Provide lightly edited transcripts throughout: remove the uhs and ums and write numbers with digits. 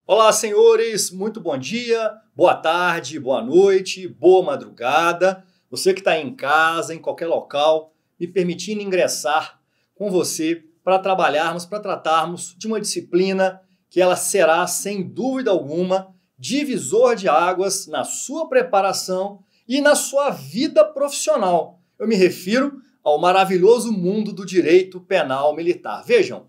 Olá, senhores, muito bom dia, boa tarde, boa noite, boa madrugada. Você que está em casa, em qualquer local, me permitindo ingressar com você para tratarmos de uma disciplina que ela será, sem dúvida alguma, divisor de águas na sua preparação e na sua vida profissional. Eu me refiro ao maravilhoso mundo do direito penal militar. Vejam,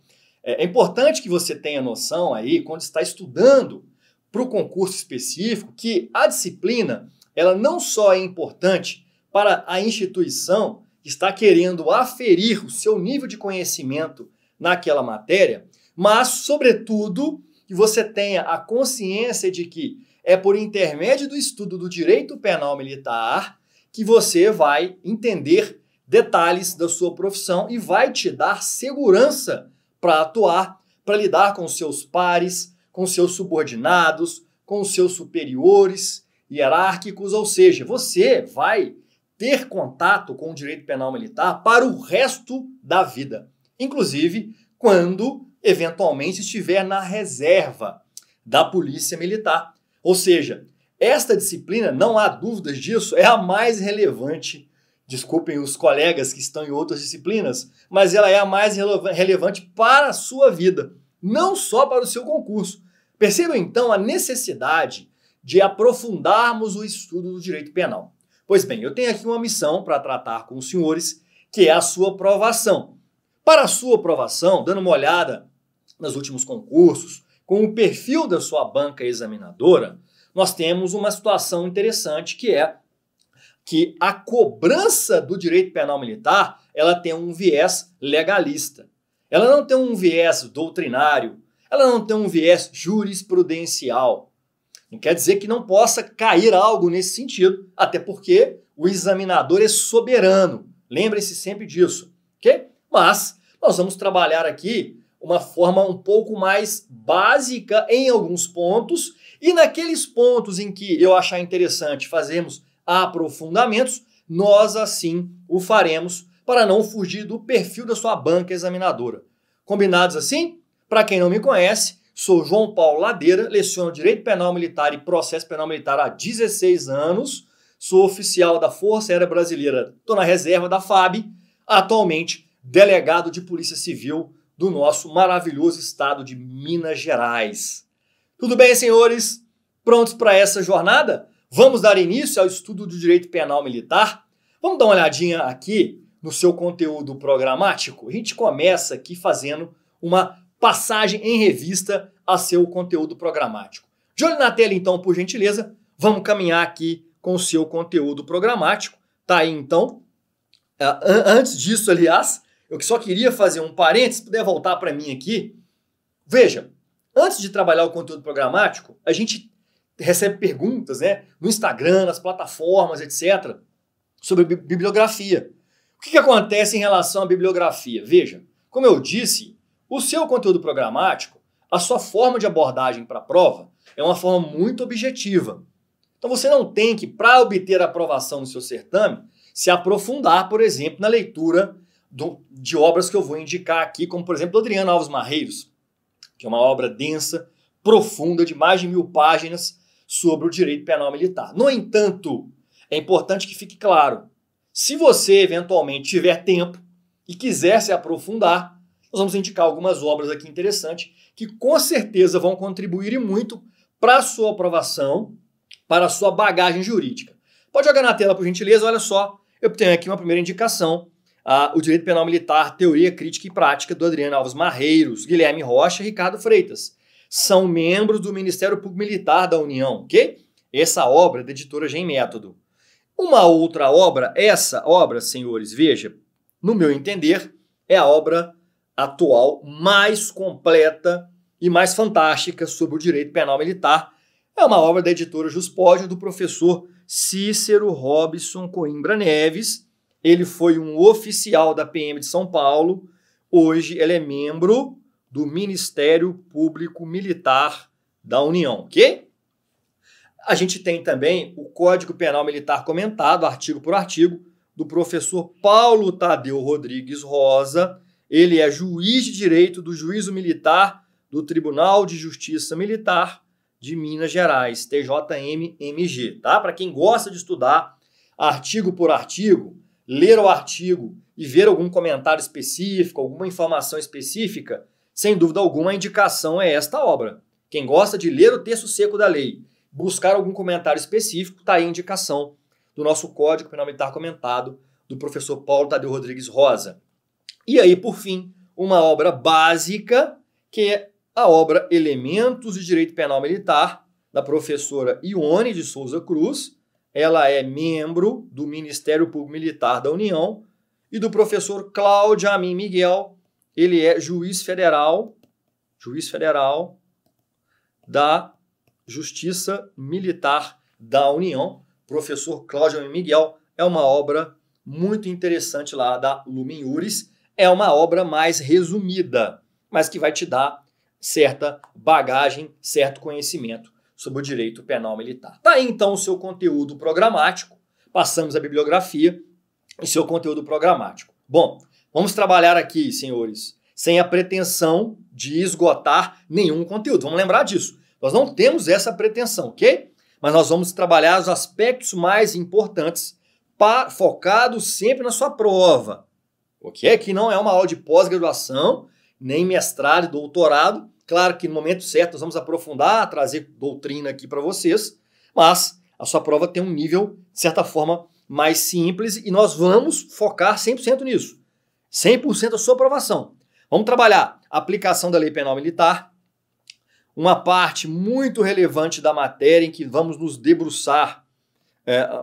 é importante que você tenha noção aí, quando está estudando para o concurso específico, que a disciplina ela não só é importante para a instituição que está querendo aferir o seu nível de conhecimento naquela matéria, mas, sobretudo, que você tenha a consciência de que é por intermédio do estudo do direito penal militar que você vai entender detalhes da sua profissão e vai te dar segurança para atuar, para lidar com seus pares, com seus subordinados, com seus superiores hierárquicos, ou seja, você vai ter contato com o direito penal militar para o resto da vida, inclusive quando eventualmente estiver na reserva da Polícia Militar. Ou seja, esta disciplina, não há dúvidas disso, é a mais relevante. Desculpem os colegas que estão em outras disciplinas, mas ela é a mais relevante para a sua vida, não só para o seu concurso. Percebam então a necessidade de aprofundarmos o estudo do direito penal. Pois bem, eu tenho aqui uma missão para tratar com os senhores, que é a sua aprovação. Para a sua aprovação, dando uma olhada nos últimos concursos, com o perfil da sua banca examinadora, nós temos uma situação interessante que é que a cobrança do direito penal militar ela tem um viés legalista. Ela não tem um viés doutrinário, ela não tem um viés jurisprudencial. Não quer dizer que não possa cair algo nesse sentido, até porque o examinador é soberano. Lembrem-se sempre disso, ok? Mas nós vamos trabalhar aqui uma forma um pouco mais básica em alguns pontos e naqueles pontos em que eu achar interessante fazermos aprofundamentos, nós assim o faremos para não fugir do perfil da sua banca examinadora. Combinados assim? Para quem não me conhece, sou João Paulo Ladeira, leciono Direito Penal Militar e Processo Penal Militar há 16 anos, sou oficial da Força Aérea Brasileira, estou na reserva da FAB, atualmente delegado de Polícia Civil do nosso maravilhoso estado de Minas Gerais. Tudo bem, senhores? Prontos para essa jornada? Vamos dar início ao estudo do direito penal militar? Vamos dar uma olhadinha aqui no seu conteúdo programático? A gente começa aqui fazendo uma passagem em revista a seu conteúdo programático. De olho na tela, então, por gentileza, vamos caminhar aqui com o seu conteúdo programático. Tá aí, então. Antes disso, aliás, eu só queria fazer um parênteses, se puder voltar para mim aqui. Veja, antes de trabalhar o conteúdo programático, a gente recebe perguntas, no Instagram, nas plataformas, etc., sobre bibliografia. O que acontece em relação à bibliografia? Veja, como eu disse, o seu conteúdo programático, a sua forma de abordagem para a prova é uma forma muito objetiva. Então você não tem que, para obter a aprovação no seu certame, se aprofundar, por exemplo, na leitura de obras que eu vou indicar aqui, como, por exemplo, do Adriano Alves Marreiros, que é uma obra densa, profunda, de mais de 1000 páginas, sobre o direito penal militar. No entanto, é importante que fique claro, se você eventualmente tiver tempo e quiser se aprofundar, nós vamos indicar algumas obras aqui interessantes que com certeza vão contribuir e muito para a sua aprovação, para a sua bagagem jurídica. Pode jogar na tela, por gentileza, olha só, eu tenho aqui uma primeira indicação, o Direito Penal Militar, Teoria, Crítica e Prática, do Adriano Alves Marreiros, Guilherme Rocha e Ricardo Freitas. São membros do Ministério Público Militar da União, ok? Essa obra é da editora Gen Método. Uma outra obra, essa obra, senhores, veja, no meu entender, é a obra atual mais completa e mais fantástica sobre o direito penal militar. É uma obra da editora Juspódio, do professor Cícero Robson Coimbra Neves. Ele foi um oficial da PM de São Paulo. Hoje ele é membro do Ministério Público Militar da União, ok? A gente tem também o Código Penal Militar comentado, artigo por artigo, do professor Paulo Tadeu Rodrigues Rosa. Ele é juiz de direito do Juízo Militar do Tribunal de Justiça Militar de Minas Gerais, TJM-MG, tá? Para quem gosta de estudar artigo por artigo, ler o artigo e ver algum comentário específico, alguma informação específica, sem dúvida alguma a indicação é esta obra. Quem gosta de ler o texto seco da lei, buscar algum comentário específico, está aí a indicação do nosso Código Penal Militar comentado do professor Paulo Tadeu Rodrigues Rosa. E aí, por fim, uma obra básica, que é a obra Elementos de Direito Penal Militar, da professora Ione de Souza Cruz. Ela é membro do Ministério Público Militar da União, e do professor Cláudio Amin Miguel. Ele é juiz federal da Justiça Militar da União. Professor Cláudio Amin Miguel, é uma obra muito interessante lá da Lumen Iuris. É uma obra mais resumida, mas que vai te dar certa bagagem, certo conhecimento sobre o direito penal militar. Tá aí então o seu conteúdo programático. Passamos a bibliografia e seu conteúdo programático. Bom, vamos trabalhar aqui, senhores, sem a pretensão de esgotar nenhum conteúdo. Vamos lembrar disso. Nós não temos essa pretensão, ok? Mas nós vamos trabalhar os aspectos mais importantes, focados sempre na sua prova, ok? Aqui não é uma aula de pós-graduação, nem mestrado e doutorado. Claro que no momento certo nós vamos aprofundar, trazer doutrina aqui para vocês, mas a sua prova tem um nível, de certa forma, mais simples e nós vamos focar 100% nisso. 100% da sua aprovação. Vamos trabalhar a aplicação da Lei Penal Militar, uma parte muito relevante da matéria em que vamos nos debruçar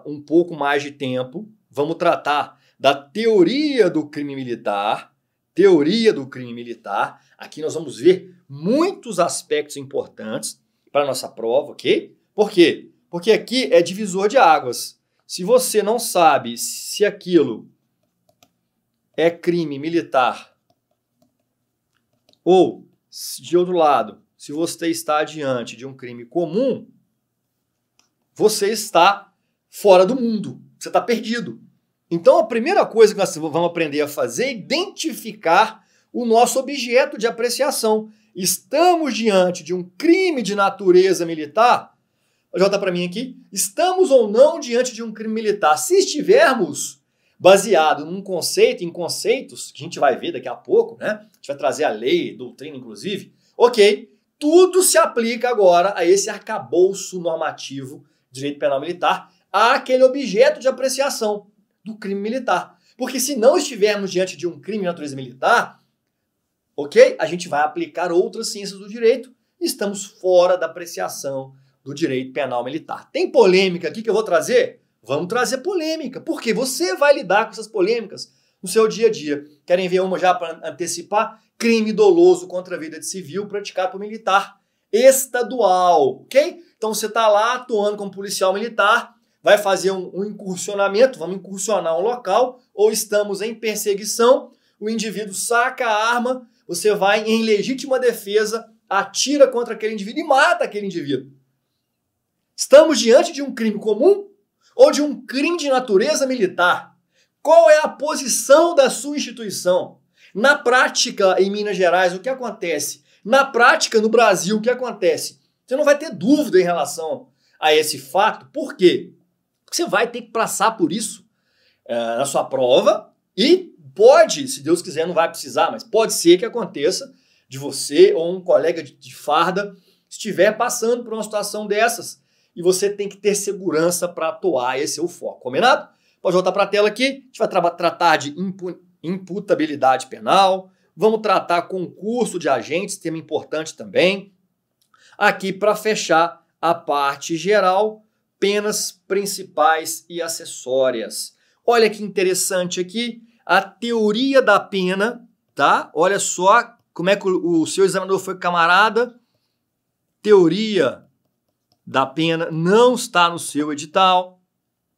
um pouco mais de tempo. Vamos tratar da teoria do crime militar. Aqui nós vamos ver muitos aspectos importantes para a nossa prova, ok? Por quê? Porque aqui é divisor de águas. Se você não sabe se aquilo é crime militar ou, de outro lado, se você está diante de um crime comum, você está fora do mundo, você está perdido. Então, a primeira coisa que nós vamos aprender a fazer é identificar o nosso objeto de apreciação. Estamos diante de um crime de natureza militar? Jota para mim aqui. Estamos ou não diante de um crime militar? Se estivermos baseado num conceito, em conceitos, que a gente vai ver daqui a pouco, né? A gente vai trazer a lei, doutrina, inclusive. Ok, tudo se aplica agora a esse arcabouço normativo de direito penal militar, àquele objeto de apreciação do crime militar. Porque se não estivermos diante de um crime de natureza militar, ok? A gente vai aplicar outras ciências do direito e estamos fora da apreciação do direito penal militar. Tem polêmica aqui que eu vou trazer? Vamos trazer polêmica, porque você vai lidar com essas polêmicas no seu dia a dia. Querem ver uma já para antecipar? Crime doloso contra a vida de civil praticado por militar estadual, ok? Então você está lá atuando como policial militar, vai fazer um incursionamento, vamos incursionar um local, ou estamos em perseguição, o indivíduo saca a arma, você vai em legítima defesa, atira contra aquele indivíduo e mata aquele indivíduo. Estamos diante de um crime comum ou de um crime de natureza militar? Qual é a posição da sua instituição? Na prática, em Minas Gerais, o que acontece? Na prática, no Brasil, o que acontece? Você não vai ter dúvida em relação a esse fato. Por quê? Porque você vai ter que passar por isso na sua prova e pode, se Deus quiser, não vai precisar, mas pode ser que aconteça de você ou um colega de farda estiver passando por uma situação dessas e você tem que ter segurança para atuar. Esse é o foco. Combinado? Pode voltar para a tela aqui. A gente vai tratar de imputabilidade penal. Vamos tratar concurso de agentes, tema importante também. Aqui, para fechar a parte geral, penas principais e acessórias. Olha que interessante aqui, a teoria da pena, tá? Olha só como é que o seu examinador foi camarada. Teoria da pena não está no seu edital,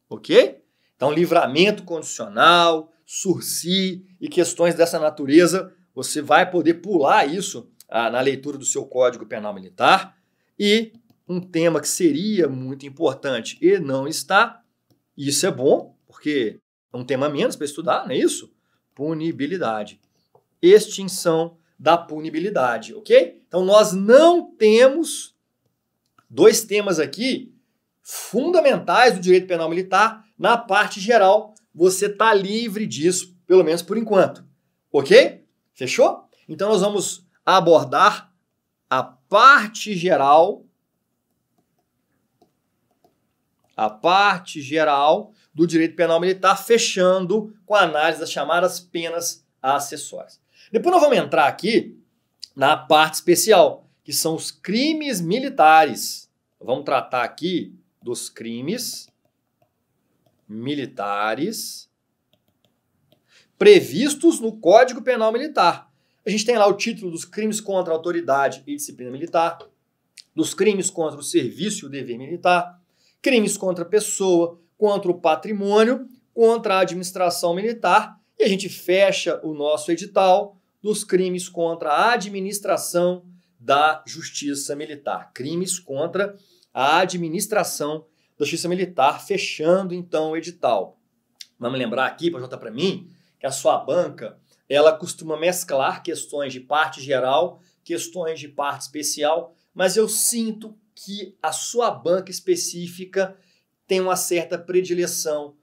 ok? Então, livramento condicional, sursi e questões dessa natureza, você vai poder pular isso na leitura do seu Código Penal Militar. E um tema que seria muito importante e não está, e isso é bom, porque é um tema a menos para estudar, não é isso? Punibilidade. Extinção da punibilidade, ok? Então, nós não temos Dois temas aqui fundamentais do direito penal militar. Na parte geral, você está livre disso, pelo menos por enquanto. Ok? Fechou? Então nós vamos abordar a parte geral do direito penal militar, fechando com a análise das chamadas penas acessórias. Depois nós vamos entrar aqui na parte especial, que são os crimes militares. Vamos tratar aqui dos crimes militares previstos no Código Penal Militar. A gente tem lá o título dos crimes contra a autoridade e disciplina militar, dos crimes contra o serviço e o dever militar, crimes contra a pessoa, contra o patrimônio, contra a administração militar, e a gente fecha o nosso edital dos crimes contra a administração da justiça militar. Crimes contra a administração da justiça militar, fechando então o edital. Vamos lembrar aqui, para jogar para mim, que a sua banca, ela costuma mesclar questões de parte geral, questões de parte especial, mas eu sinto que a sua banca específica tem uma certa predileção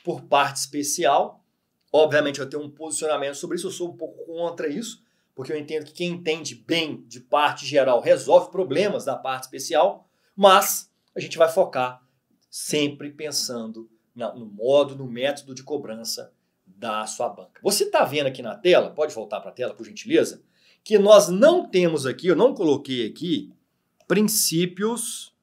por parte especial. Obviamente eu tenho um posicionamento sobre isso, eu sou um pouco contra isso, porque eu entendo que quem entende bem de parte geral resolve problemas da parte especial, mas a gente vai focar sempre pensando no modo, no método de cobrança da sua banca. Você está vendo aqui na tela, pode voltar para a tela por gentileza, que nós não temos aqui, eu não coloquei aqui, princípios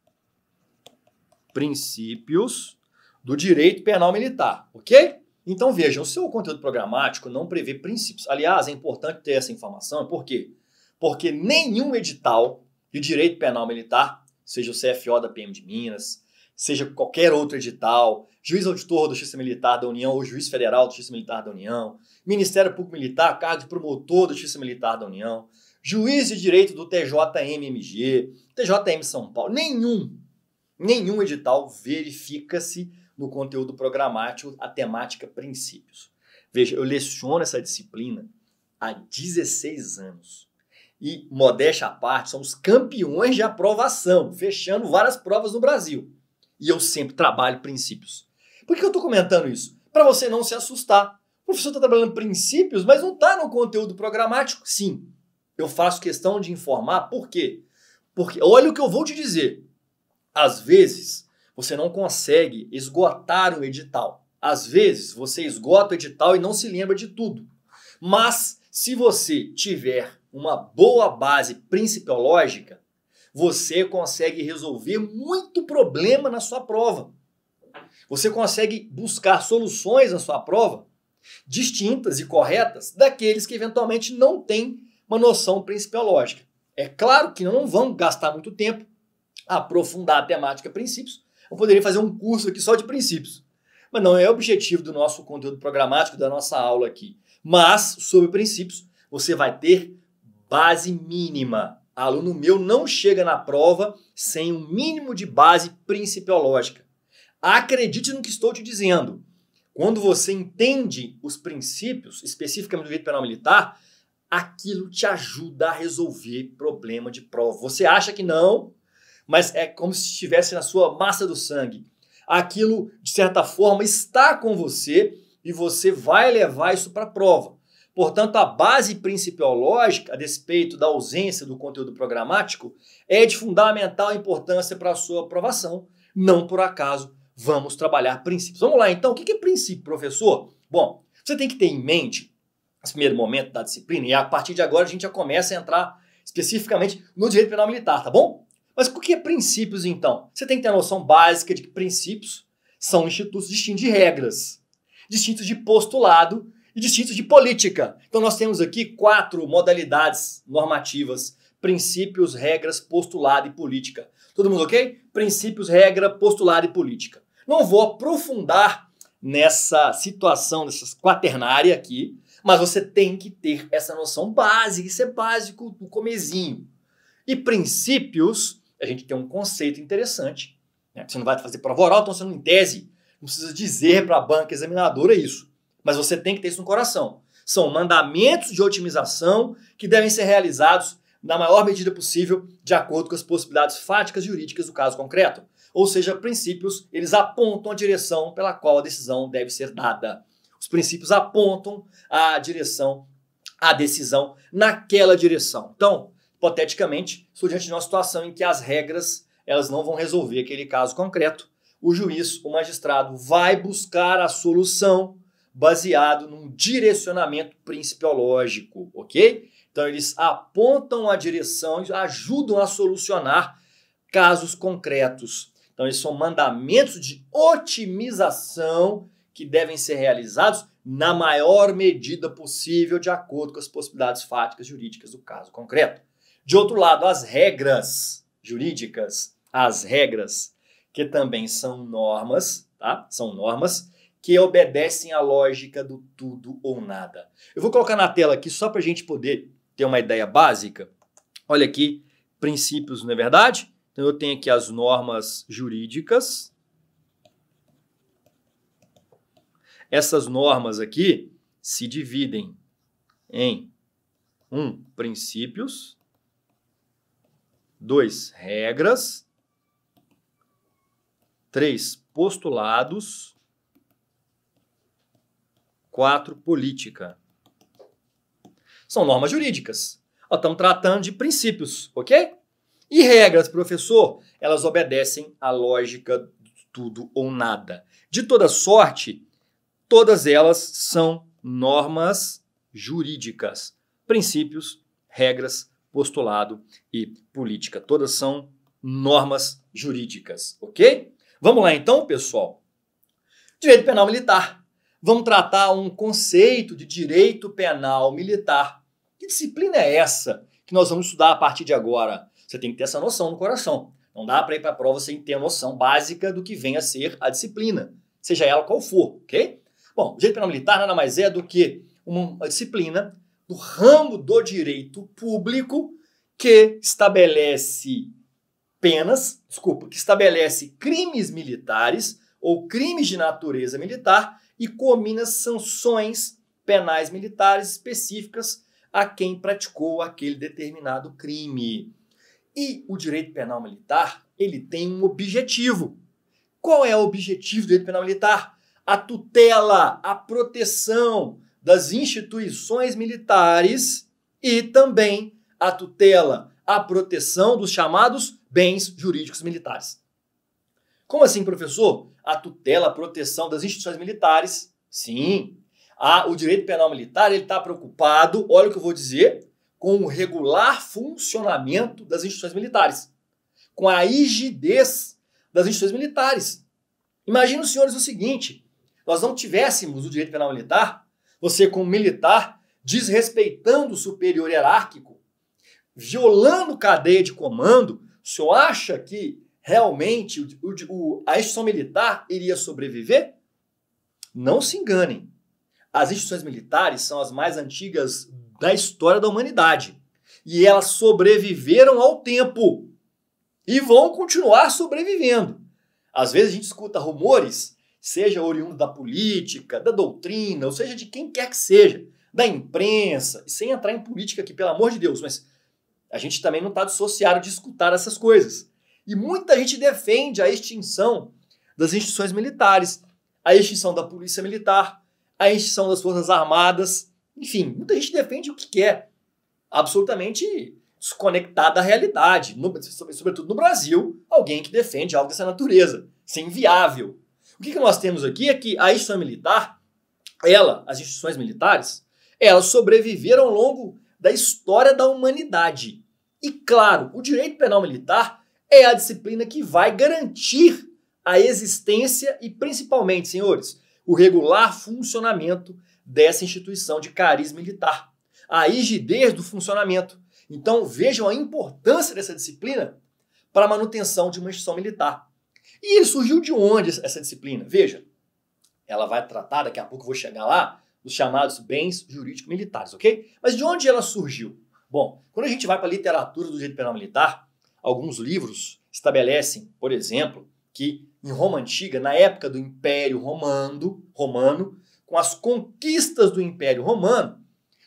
do direito penal militar, ok? Então vejam, o seu conteúdo programático não prevê princípios. Aliás, é importante ter essa informação, por quê? Porque nenhum edital de direito penal militar, seja o CFO da PM de Minas, seja qualquer outro edital, juiz auditor da Justiça Militar da União ou juiz federal da Justiça Militar da União, Ministério Público Militar, cargo de promotor da Justiça Militar da União, juiz de direito do TJM-MG, TJM São Paulo, nenhum edital verifica-se no conteúdo programático a temática princípios. Veja, eu leciono essa disciplina há 16 anos. E, modéstia à parte, somos campeões de aprovação, fechando várias provas no Brasil. E eu sempre trabalho princípios. Por que eu estou comentando isso? Para você não se assustar. O professor está trabalhando princípios, mas não está no conteúdo programático? Sim. Eu faço questão de informar por quê? Porque, olha o que eu vou te dizer. Às vezes, você não consegue esgotar um edital. Às vezes, você esgota o edital e não se lembra de tudo. Mas, se você tiver uma boa base principiológica, você consegue resolver muito problema na sua prova. Você consegue buscar soluções na sua prova distintas e corretas daqueles que eventualmente não têm uma noção principiológica. É claro que não vamos gastar muito tempo a aprofundar a temática princípios. Eu poderia fazer um curso aqui só de princípios. Mas não é o objetivo do nosso conteúdo programático, da nossa aula aqui. Mas, sobre princípios, você vai ter base mínima. Aluno meu não chega na prova sem um mínimo de base principiológica. Acredite no que estou te dizendo. Quando você entende os princípios, especificamente do direito penal militar, aquilo te ajuda a resolver problema de prova. Você acha que não, mas é como se estivesse na sua massa do sangue. Aquilo, de certa forma, está com você e você vai levar isso para a prova. Portanto, a base principiológica, a despeito da ausência do conteúdo programático, é de fundamental importância para a sua aprovação. Não por acaso vamos trabalhar princípios. Vamos lá, então. O que é princípio, professor? Bom, você tem que ter em mente, nesse primeiro momento da disciplina, e a partir de agora a gente já começa a entrar especificamente no direito penal militar, tá bom? Mas o que é princípios, então? Você tem que ter a noção básica de que princípios são institutos distintos de regras, distintos de postulado e distintos de política. Então nós temos aqui 4 modalidades normativas: princípios, regras, postulado e política. Todo mundo ok? Princípios, regra, postulado e política. Não vou aprofundar nessa situação, nessa quaternária aqui, mas você tem que ter essa noção básica, isso é básico no comezinho. E princípios, a gente tem um conceito interessante, né? Você não vai fazer prova oral, então você não, em tese, não precisa dizer para a banca examinadora isso. Mas você tem que ter isso no coração. São mandamentos de otimização que devem ser realizados na maior medida possível, de acordo com as possibilidades fáticas e jurídicas do caso concreto. Ou seja, princípios, eles apontam a direção pela qual a decisão deve ser dada. Os princípios apontam a direção, a decisão naquela direção. Então, hipoteticamente, estou diante de uma situação em que as regras elas não vão resolver aquele caso concreto. O juiz, o magistrado, vai buscar a solução baseado num direcionamento principiológico, ok? Então, eles apontam a direção e ajudam a solucionar casos concretos. Então, eles são mandamentos de otimização que devem ser realizados na maior medida possível de acordo com as possibilidades fáticas jurídicas do caso concreto. De outro lado, as regras jurídicas, as regras que também são normas, tá? São normas que obedecem à lógica do tudo ou nada. Eu vou colocar na tela aqui só para a gente poder ter uma ideia básica. Olha aqui, princípios, não é verdade? Então eu tenho aqui as normas jurídicas. Essas normas aqui se dividem em 1. Princípios, 2. Regras, 3. Postulados, 4. Política. São normas jurídicas. Estamos tratando de princípios, ok? E regras, professor? Elas obedecem à lógica do tudo ou nada. De toda sorte, todas elas são normas jurídicas. Princípios, regras, postulado e política. Todas são normas jurídicas, ok? Vamos lá então, pessoal. Direito penal militar. Vamos tratar um conceito de direito penal militar. Que disciplina é essa que nós vamos estudar a partir de agora? Você tem que ter essa noção no coração. Não dá para ir para a prova sem ter a noção básica do que vem a ser a disciplina, seja ela qual for, ok? Bom, o direito penal militar nada mais é do que uma disciplina do ramo do direito público que estabelece que estabelece crimes militares ou crimes de natureza militar e comina sanções penais militares específicas a quem praticou aquele determinado crime. E o direito penal militar, ele tem um objetivo. Qual é o objetivo do direito penal militar? A tutela, a proteção das instituições militares e também a tutela, a proteção dos chamados bens jurídicos militares. Como assim, professor? A tutela, a proteção das instituições militares? Sim. O direito penal militar está preocupado, olha o que eu vou dizer, com o regular funcionamento das instituições militares, com a rigidez das instituições militares. Imagina os senhores o seguinte, nós não tivéssemos o direito penal militar, você como militar, desrespeitando o superior hierárquico, violando cadeia de comando, o senhor acha que realmente a instituição militar iria sobreviver? Não se enganem. As instituições militares são as mais antigas da história da humanidade. E elas sobreviveram ao tempo. E vão continuar sobrevivendo. Às vezes a gente escuta rumores, seja oriundo da política, da doutrina, ou seja, de quem quer que seja, da imprensa, sem entrar em política aqui, pelo amor de Deus, mas a gente também não está dissociado de escutar essas coisas. E muita gente defende a extinção das instituições militares, a extinção da polícia militar, a extinção das forças armadas, enfim, muita gente defende o que quer, absolutamente desconectada da realidade, sobretudo no Brasil, alguém que defende algo dessa natureza, isso é inviável. O que nós temos aqui é que a instituição militar, as instituições militares, elas sobreviveram ao longo da história da humanidade. E claro, o direito penal militar é a disciplina que vai garantir a existência e principalmente, senhores, o regular funcionamento dessa instituição de cariz militar. A rigidez do funcionamento. Então vejam a importância dessa disciplina para a manutenção de uma instituição militar. E ele surgiu de onde essa disciplina? Veja, ela vai tratar, daqui a pouco eu vou chegar lá, dos chamados bens jurídicos militares, ok? Mas de onde ela surgiu? Bom, quando a gente vai para a literatura do direito penal militar, alguns livros estabelecem, por exemplo, que em Roma Antiga, na época do Império Romano, com as conquistas do Império Romano,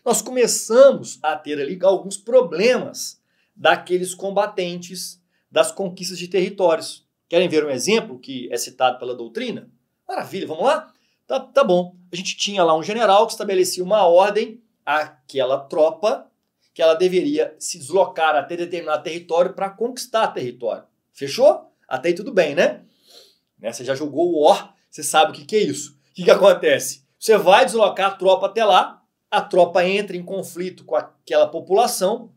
nós começamos a ter ali alguns problemas daqueles combatentes das conquistas de territórios. Querem ver um exemplo que é citado pela doutrina? Maravilha, vamos lá? Tá bom. A gente tinha lá um general que estabelecia uma ordem àquela tropa que ela deveria se deslocar até determinado território para conquistar território. Fechou? Até aí tudo bem, né? Você já jogou o War, você sabe o que é isso. O que acontece? Você vai deslocar a tropa até lá, a tropa entra em conflito com aquela população,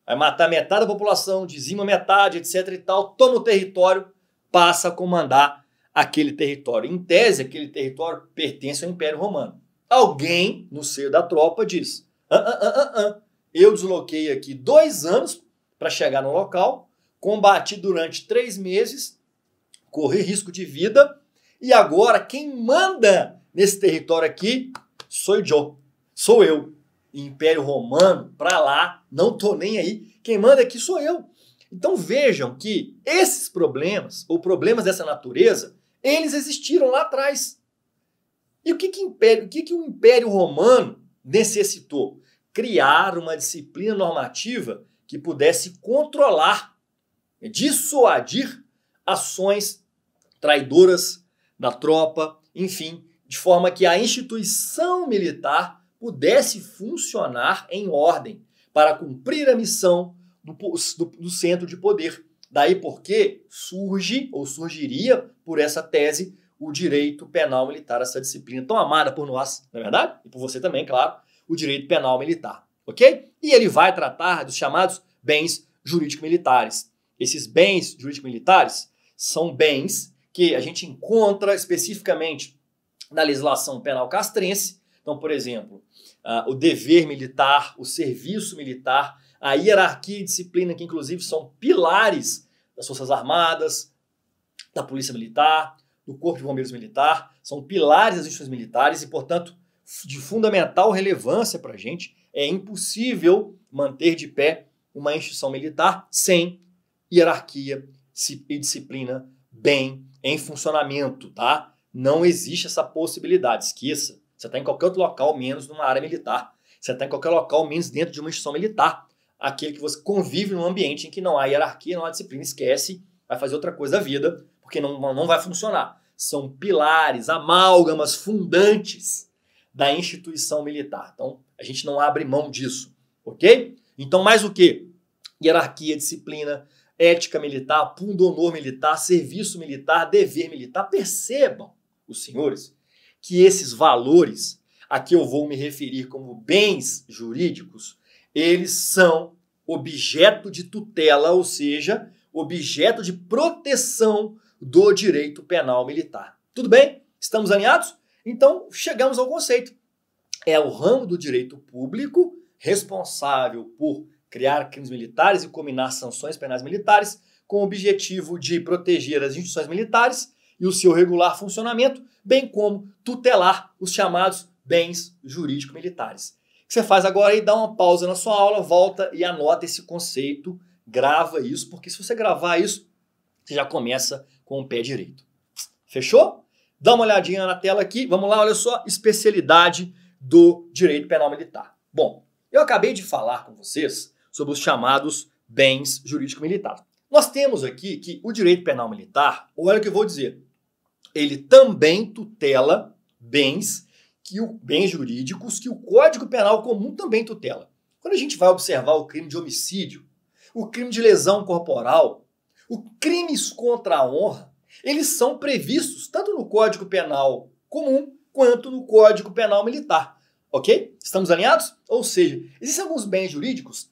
vai matar metade da população, dizima metade, etc e tal, toma o território, passa a comandar aquele território. Em tese, aquele território pertence ao Império Romano. Alguém no seio da tropa diz, eu desloquei aqui 2 anos para chegar no local, combati durante 3 meses, corri risco de vida, e agora quem manda nesse território aqui sou eu. Império Romano, pra lá, não tô nem aí. Quem manda aqui sou eu. Então vejam que esses problemas, ou problemas dessa natureza, eles existiram lá atrás. E o que o Império Romano necessitou? Criar uma disciplina normativa que pudesse controlar, dissuadir ações traidoras da tropa, enfim, de forma que a instituição militar pudesse funcionar em ordem para cumprir a missão do centro de poder. Daí porque surgiria por essa tese o direito penal militar, essa disciplina tão amada por nós, não é verdade? E por você também, claro, o direito penal militar, ok? E ele vai tratar dos chamados bens jurídico-militares. Esses bens jurídico-militares são bens que a gente encontra especificamente na legislação penal castrense. Então, por exemplo, o dever militar, o serviço militar, a hierarquia e disciplina, que inclusive são pilares das Forças Armadas, da Polícia Militar, do Corpo de Bombeiros Militar, são pilares das instituições militares e, portanto, de fundamental relevância para a gente. É impossível manter de pé uma instituição militar sem hierarquia e disciplina bem em funcionamento, tá? Não existe essa possibilidade, esqueça. Você está em qualquer outro local, menos numa área militar. Você está em qualquer local, menos dentro de uma instituição militar. Aquele que você convive num ambiente em que não há hierarquia, não há disciplina, esquece, vai fazer outra coisa da vida, porque não vai funcionar. São pilares, amálgamas fundantes da instituição militar. Então, a gente não abre mão disso, ok? Então, mais o quê? Hierarquia, disciplina, ética militar, pundonor militar, serviço militar, dever militar. Percebam, os senhores, que esses valores a que eu vou me referir como bens jurídicos, eles são objeto de tutela, ou seja, objeto de proteção do direito penal militar. Tudo bem? Estamos alinhados? Então, chegamos ao conceito. É o ramo do direito público responsável por criar crimes militares e combinar sanções penais militares com o objetivo de proteger as instituições militares e o seu regular funcionamento, bem como tutelar os chamados bens jurídico-militares. O que você faz agora é dar uma pausa na sua aula, volta e anota esse conceito, grava isso, porque se você gravar isso, você já começa com o pé direito. Fechou? Dá uma olhadinha na tela aqui. Vamos lá, olha só, especialidade do direito penal militar. Bom, eu acabei de falar com vocês sobre os chamados bens jurídico-militares. Nós temos aqui que o direito penal militar, olha o que eu vou dizer, ele também tutela bens jurídicos que o Código Penal Comum também tutela. Quando a gente vai observar o crime de homicídio, o crime de lesão corporal, os crimes contra a honra, eles são previstos tanto no Código Penal Comum quanto no Código Penal Militar. Ok? Estamos alinhados? Ou seja, existem alguns bens jurídicos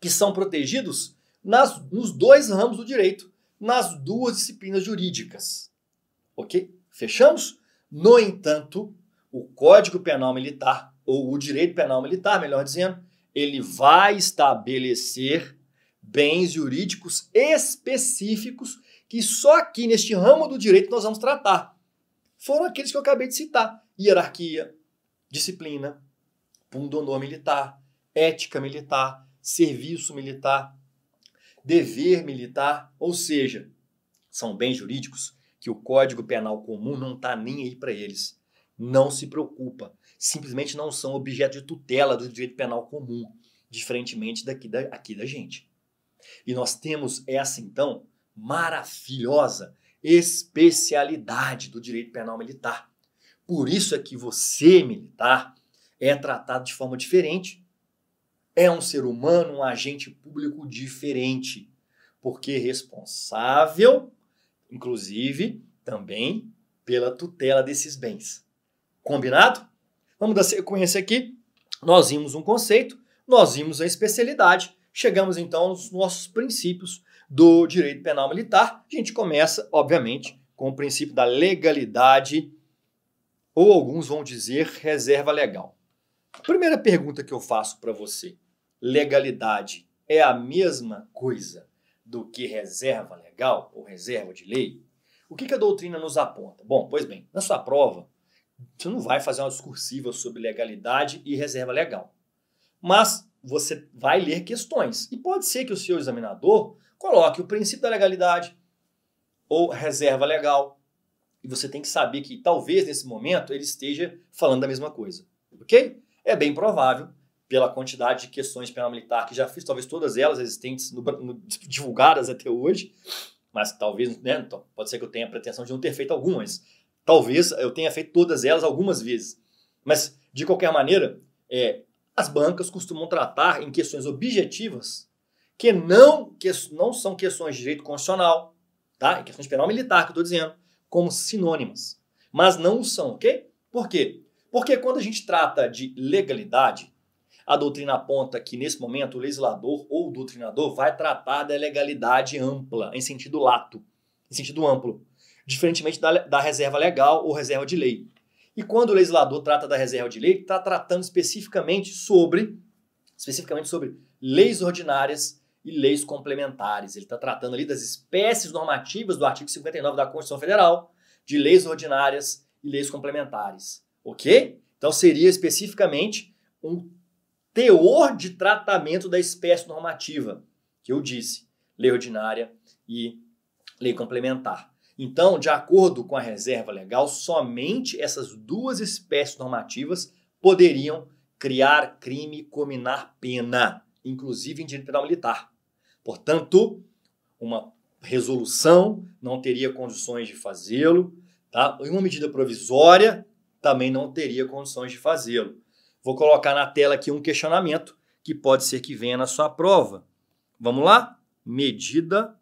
que são protegidos nos 2 ramos do direito, nas 2 disciplinas jurídicas. Ok? Fechamos? No entanto, o Código Penal Militar, ou o Direito Penal Militar, melhor dizendo, ele vai estabelecer bens jurídicos específicos que só aqui neste ramo do direito nós vamos tratar. Foram aqueles que eu acabei de citar. Hierarquia, disciplina, pundonor militar, ética militar, serviço militar, dever militar, ou seja, são bens jurídicos que o Código Penal Comum não está nem aí para eles. Não se preocupa. Simplesmente não são objeto de tutela do direito penal comum, diferentemente aqui da gente. E nós temos essa, então, maravilhosa especialidade do direito penal militar. Por isso é que você, militar, é tratado de forma diferente. É um ser humano, um agente público diferente, porque é responsável, inclusive, também pela tutela desses bens. Combinado? Vamos dar sequência aqui. Nós vimos um conceito, nós vimos a especialidade, chegamos então aos nossos princípios do direito penal militar. A gente começa, obviamente, com o princípio da legalidade, ou alguns vão dizer reserva legal. Primeira pergunta que eu faço para você: legalidade é a mesma coisa do que reserva legal ou reserva de lei? O que a doutrina nos aponta? Bom, pois bem, na sua prova, você não vai fazer uma discursiva sobre legalidade e reserva legal. Mas você vai ler questões. E pode ser que o seu examinador coloque o princípio da legalidade ou reserva legal. E você tem que saber que talvez nesse momento ele esteja falando da mesma coisa. Ok? É bem provável, pela quantidade de questões de penal militar que já fiz, talvez todas elas existentes, divulgadas até hoje, mas talvez, né, pode ser que eu tenha a pretensão de não ter feito algumas. Talvez eu tenha feito todas elas algumas vezes. Mas, de qualquer maneira, as bancas costumam tratar em questões objetivas que não são questões de direito constitucional, tá? Em questões de penal militar, que eu estou dizendo, como sinônimas. Mas não são, ok? Por quê? Porque quando a gente trata de legalidade, a doutrina aponta que, nesse momento, o legislador ou o doutrinador vai tratar da legalidade ampla, em sentido lato, em sentido amplo, diferentemente da reserva legal ou reserva de lei. E quando o legislador trata da reserva de lei, ele está tratando especificamente sobre leis ordinárias e leis complementares. Ele está tratando ali das espécies normativas do artigo 59 da Constituição Federal, de leis ordinárias e leis complementares. Ok? Então seria especificamente um teor de tratamento da espécie normativa, que eu disse, lei ordinária e lei complementar. Então, de acordo com a reserva legal, somente essas duas espécies normativas poderiam criar crime e cominar pena, inclusive em direito penal militar. Portanto, uma resolução não teria condições de fazê-lo, tá? E uma medida provisória também não teria condições de fazê-lo. Vou colocar na tela aqui um questionamento que pode ser que venha na sua prova. Vamos lá? Medida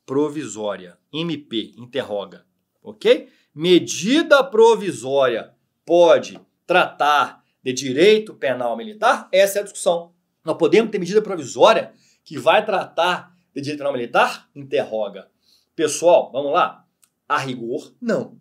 provisória. MP, interroga. Ok? Medida provisória pode tratar de direito penal militar? Essa é a discussão. Nós podemos ter medida provisória que vai tratar de direito penal militar? Interroga. Pessoal, vamos lá? A rigor, não.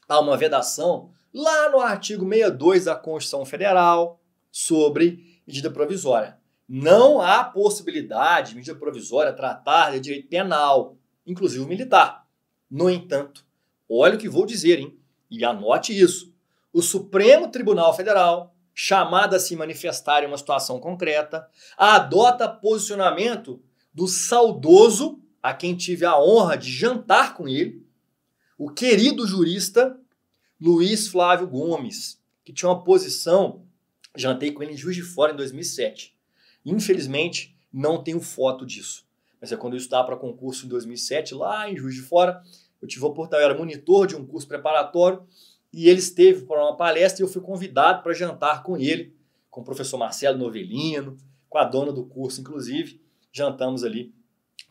Há uma vedação lá no artigo 62 da Constituição Federal sobre medida provisória. Não há possibilidade de medida provisória tratar de direito penal, inclusive militar. No entanto, olha o que vou dizer, hein? E anote isso. O Supremo Tribunal Federal, chamado a se manifestar em uma situação concreta, adota posicionamento do saudoso, a quem tive a honra de jantar com ele, o querido jurista Luiz Flávio Gomes, que tinha uma posição, jantei com ele em Juiz de Fora em 2007. Infelizmente, não tenho foto disso. Mas é quando eu estava para concurso em 2007, lá em Juiz de Fora, eu tive a oportunidade, eu era monitor de um curso preparatório, e ele esteve para uma palestra e eu fui convidado para jantar com ele, com o professor Marcelo Novelino, com a dona do curso, inclusive. Jantamos ali.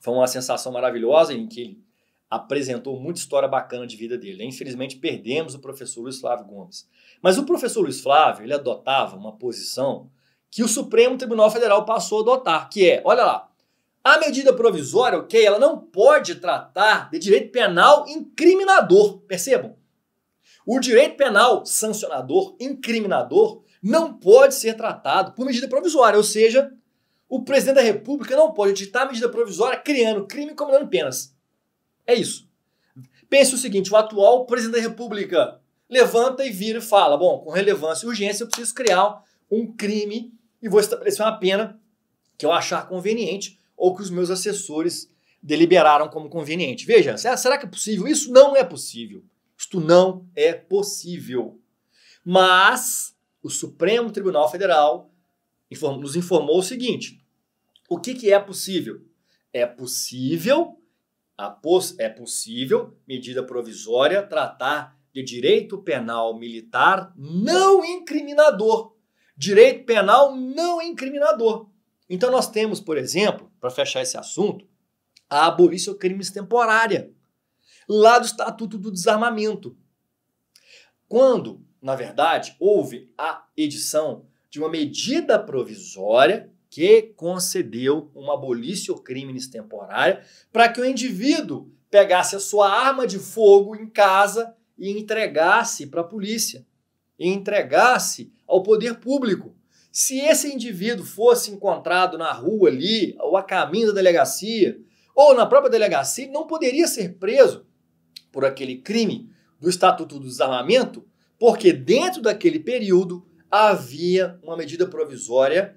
Foi uma sensação maravilhosa em que ele apresentou muita história bacana de vida dele. Infelizmente, perdemos o professor Luiz Flávio Gomes. Mas o professor Luiz Flávio, ele adotava uma posição que o Supremo Tribunal Federal passou a adotar, que é, olha lá, a medida provisória, ok, ela não pode tratar de direito penal incriminador, percebam? O direito penal sancionador, incriminador, não pode ser tratado por medida provisória, ou seja, o presidente da República não pode editar medida provisória criando crime e combinando penas. É isso. Pense o seguinte, o atual presidente da República levanta e vira e fala, bom, com relevância e urgência eu preciso criar um crime e vou estabelecer uma pena que eu achar conveniente ou que os meus assessores deliberaram como conveniente. Veja, será que é possível? Isso não é possível. Isto não é possível. Mas o Supremo Tribunal Federal nos informou o seguinte, o que é possível? é possível medida provisória tratar de direito penal militar não incriminador. Direito penal não incriminador. Então nós temos, por exemplo, para fechar esse assunto, a abolição crimes temporária, lá do Estatuto do Desarmamento. Quando, na verdade, houve a edição de uma medida provisória que concedeu uma abolição crimes temporária para que o indivíduo pegasse a sua arma de fogo em casa e entregasse para a polícia, e entregasse ao poder público. Se esse indivíduo fosse encontrado na rua ali, ou a caminho da delegacia, ou na própria delegacia, ele não poderia ser preso por aquele crime do Estatuto do Desarmamento, porque dentro daquele período havia uma medida provisória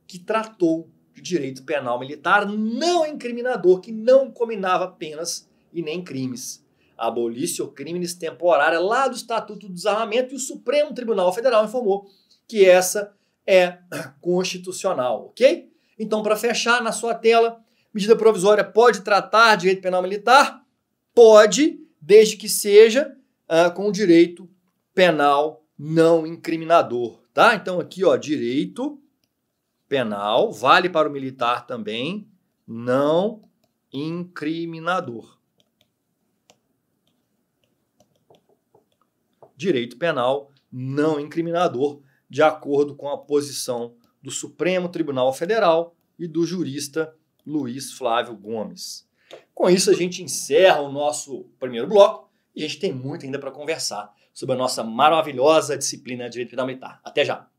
que tratou de direito penal militar não incriminador, que não combinava penas e nem crimes. Abolição crimes temporária lá do Estatuto do Desarmamento, e o Supremo Tribunal Federal informou que essa é constitucional, ok? Então, para fechar na sua tela, medida provisória pode tratar direito penal militar? Pode, desde que seja com direito penal não incriminador, tá? Então aqui, ó, direito penal, vale para o militar também, não incriminador. Direito penal não incriminador, de acordo com a posição do Supremo Tribunal Federal e do jurista Luiz Flávio Gomes. Com isso, a gente encerra o nosso primeiro bloco e a gente tem muito ainda para conversar sobre a nossa maravilhosa disciplina de Direito Penal Militar. Até já!